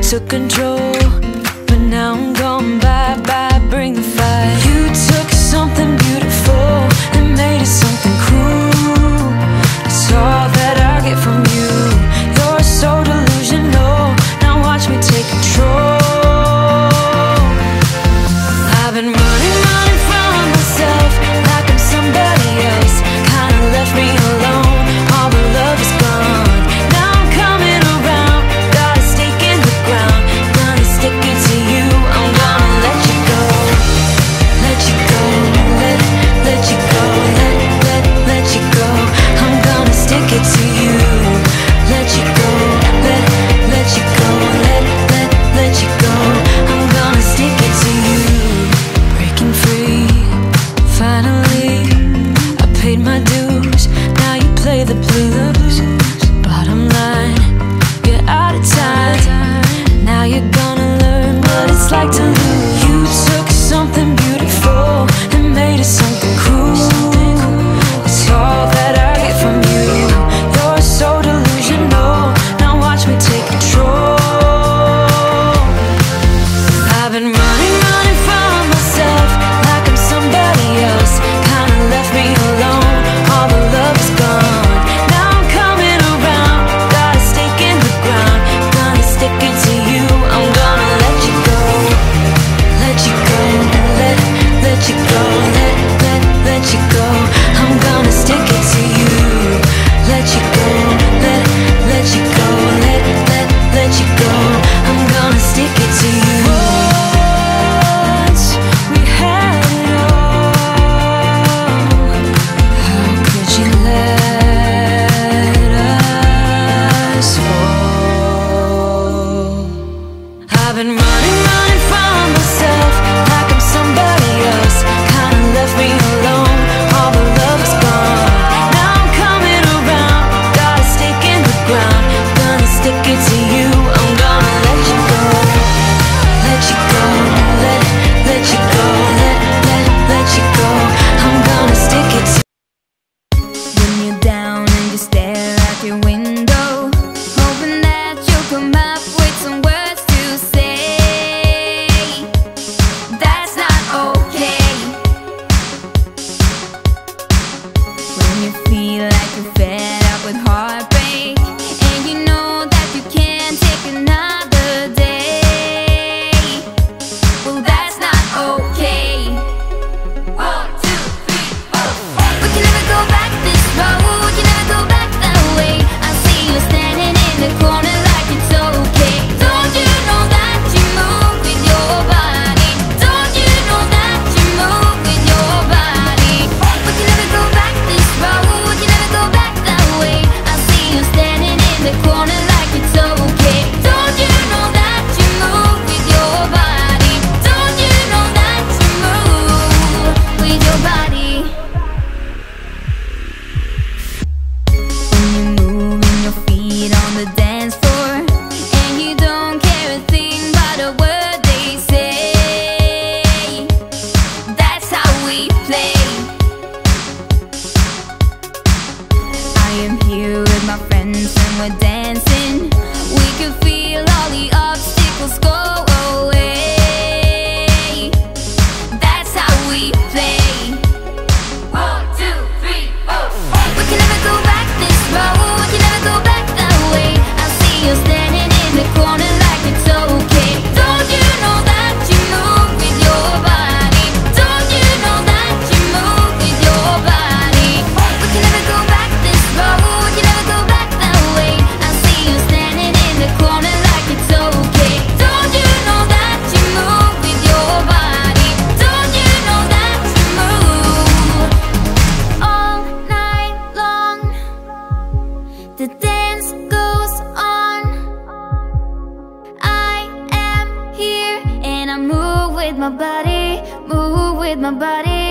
took control, but now I'm gone. Bye bye, bring the fire. You took something beautiful and made it something cruel. It's all that I get from you. You're so delusional. Now watch me take control. I've been running from myself like I'm somebody else. Kinda left me alone. All the love is gone. Now I'm coming around. Got a stake in the ground. Gonna stick it to you. I'm gonna let you go. Let you go. Let you go. Let you go. I'm gonna stick it to you. Let you go. Let you go. Let you go. I'm gonna stick it to you. Breaking free. Finally, I paid my dues. Now you play the blues. Bottom line, you're out of time. Now you're gonna learn what it's like to lose. You took something beautiful and made it something cruel. It's all that I get from you. You're so delusional. Now watch me take control. I've been running from myself like I'm somebody else. Kinda left me alone. All the love is gone. Now I'm coming around. Got a stake in the ground. Gonna stick it to you. I'm gonna let you go. Let you go. Let you go. Let you go. I'm gonna stick it to you. Let you go. Let you go. Let you go. I'm gonna stick it to you. Once we had it all. How could you let us fall? I've been running from myself like I'm somebody else. Kinda left me alone. All the love is gone. Now I'm coming around. Got a stake in the ground. Gonna stick it to you. I'm gonna let you go. Let you go. Let you go. Let you go. I'm gonna stick it to you. When you're down and you stare out your window, hoping that you'll come up with some words to say. That's not okay. When you feel like you're fed up with heartbreak, and you know that you can't take another day. Well, that's not okay. 1, 2, 3, 4. We can never go back this road. We can never go back that way. I see you standing in the corner like it's okay. Don't you know that you move with your body? Don't you know that you move with your body? We can never go back this road. We can never go back that way. I see you standing in the corner like it's okay. Don't you know that you move with your body? Don't you know that you move with your body? When you're moving your feet on the dance floor, and you don't care a thing about a word they say. That's how we play. I am here with my friends and we're dancing. We can feel all the obstacles go away. That's how we play. 1, 2, 3, 4. We can never go back this road. We can never go back that way. I see you standing in the corner like it's okay. Don't you know that you move with your body? Don't you know that you move with your body? We can never go back this road. We can never go back that way. I see you standing in the corner like it's okay. Don't you know that you move with your body? Don't you know that you move all night long? The dance goes on. I am here and I move with my body, move with my body.